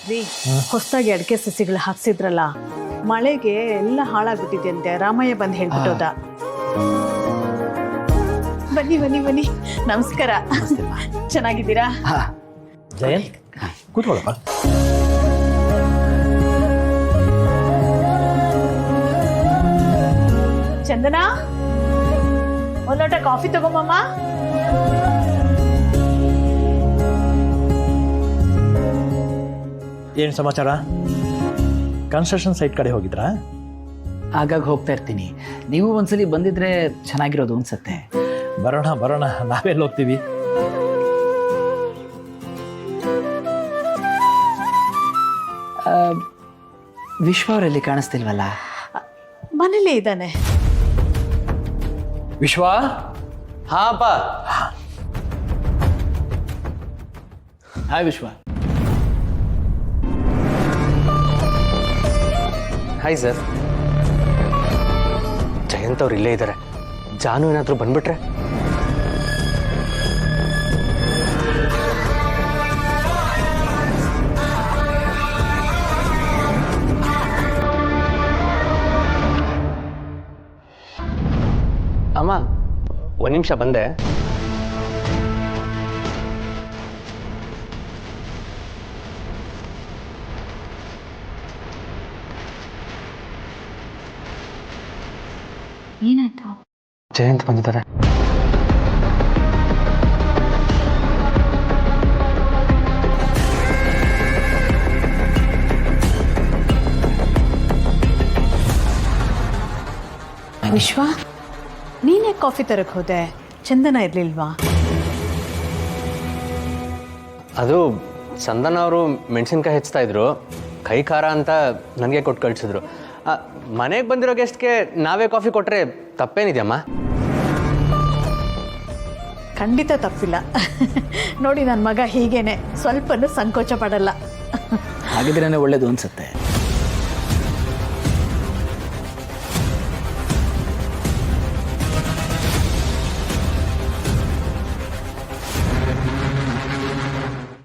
ರೀ ಹೊಸದಾಗಿ ಅಡಿಕೆ ಸಸಿಗಳು ಹಾಕ್ಸಿದ್ರಲ್ಲ ಮಳೆಗೆ ಎಲ್ಲ ಹಾಳಾಗ್ಬಿಟ್ಟಿದೆ ರಾಮಯ್ಯ ಬಂದು ಹೇಳ್ಬಿಟ್ಟೋದ. ಬನ್ನಿ ಬನ್ನಿ ಬನ್ನಿ, ನಮಸ್ಕಾರ. ಚೆನ್ನಾಗಿದ್ದೀರಾ? ಜಯಂತ್ ಕೂತ್ಕೊಳ್ಳಪ್ಪ. ಚಂದನ, ಒಂದು ಲೋಟ ಕಾಫಿ ತಗೊಂಬಮ್ಮ. ಏನು ಸಮಾಚಾರ? ಕನ್ಸ್ಟ್ರಕ್ಷನ್ ಸೈಟ್ ಕಡೆ ಹೋಗಿದ್ರಾ? ಆಗಾಗ ಹೋಗ್ತಾ ಇರ್ತೀನಿ. ನೀವು ಒಂದ್ಸಲಿ ಬಂದಿದ್ರೆ ಚೆನ್ನಾಗಿರೋದು ಅನ್ಸತ್ತೆ. ಬರೋಣ ಬರೋಣ, ನಾವೆಲ್ಲಿ ಹೋಗ್ತೀವಿ? ವಿಶ್ವ ಅವರಲ್ಲಿ ಕಾಣಿಸ್ತಿಲ್ವಲ್ಲ? ಮನೇಲೇ ಇದ್ದಾನೆ. ವಿಶ್ವ? ಹಾಂ ಅಪ್ಪ. ಹಾಯ್ ವಿಶ್ವ. Hi sir. ಜಯಂತ್ ಅವ್ರು ಇಲ್ಲೇ ಇದ್ದಾರೆ. ಜಾನು ಏನಾದರೂ ಬಂದ್ಬಿಟ್ರೆ? ಅಮ್ಮ, ಒಂದು ನಿಮಿಷ ಬಂದೆ. ಏನಾಯ್ತು? ಜಯಂತ್ ಬಂದಿದ್ದಾರೆ. ವಿಶ್ವ, ನೀನೇ ಕಾಫಿ ತರಕ್ಕೆ ಹೋದೆ? ಚಂದನ ಇರ್ಲಿಲ್ವಾ? ಅದು ಚಂದನ್ ಅವರು ಮೆಣಸಿನ್ಕಾಯಿ ಹೆಚ್ಚುತ್ತಾ ಇದ್ರು, ಕೈ ಖಾರ ಅಂತ ನನಗೆ ಕೊಟ್ಟು ಕಳಿಸಿದ್ರು. ಮನೆಗೆ ಬಂದಿರೋ ಗೆಸ್ಟ್ಗೆ ನಾವೇ ಕಾಫಿ ಕೊಟ್ಟರೆ ತಪ್ಪೇನಿದೆಯಮ್ಮ? ಖಂಡಿತ ತಪ್ಪಿಲ್ಲ. ನೋಡಿ, ನನ್ನ ಮಗ ಹೀಗೇನೆ, ಸ್ವಲ್ಪನೂ ಸಂಕೋಚ ಪಡಲ್ಲ. ಹಾಗಿದ್ರೇನೆ ಒಳ್ಳೇದು ಅನ್ಸುತ್ತೆ.